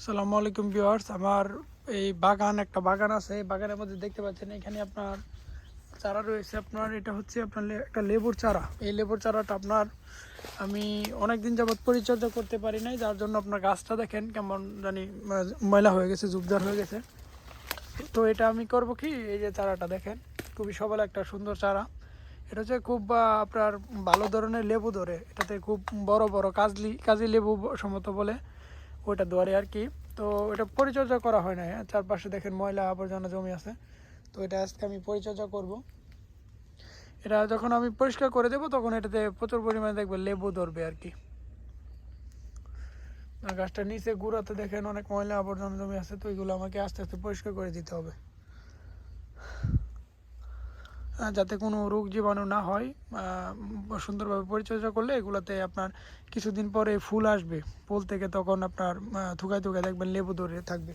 আসসালামু আলাইকুম ভিউয়ার্স। আমার এই একটা বাগান আছে। এই বাগানের মধ্যে দেখতে পাচ্ছেন এখানে আপনার চারা রয়েছে। আপনার এটা হচ্ছে আপনার একটা লেবুর চারা। এই লেবুর চারাটা আপনার আমি অনেক দিন যাবত পরিচর্যা করতে পারি নাই, যার জন্য আপনার গাছটা দেখেন কেমন জানি ময়লা হয়ে গেছে, জুবজার হয়ে গেছে। তো এটা আমি করব কি, এই যে চারাটা দেখেন খুবই সবল একটা সুন্দর চারা। এটা হচ্ছে খুব আপনার ভালো ধরনের লেবু ধরে, এটাতে খুব বড় বড় কাজলি লেবু সম্ভবত বলে ওইটা দোয়ারে আর কি। তো এটা পরিচর্যা করা হয় না, হ্যাঁ, চারপাশে দেখেন ময়লা আবর্জনা জমি আছে। তো এটা আজকে আমি পরিচর্যা করব। এটা যখন আমি পরিষ্কার করে দেবো তখন এটাতে প্রচুর পরিমাণে দেখবে লেবু ধরবে আর কি। আর গাছটার নিচে গুঁড়াতে দেখেন অনেক ময়লা আবর্জনা জমি আছে, তো এগুলো আমাকে আস্তে আস্তে পরিষ্কার করে দিতে হবে যাতে কোনো রোগ জীবাণু না হয়। সুন্দরভাবে পরিচর্যা করলে এগুলোতে আপনার কিছুদিন পরে ফুল আসবে, ফুল থেকে তখন আপনার থুকায় থুকায় দেখবেন লেবু ধরে থাকবে।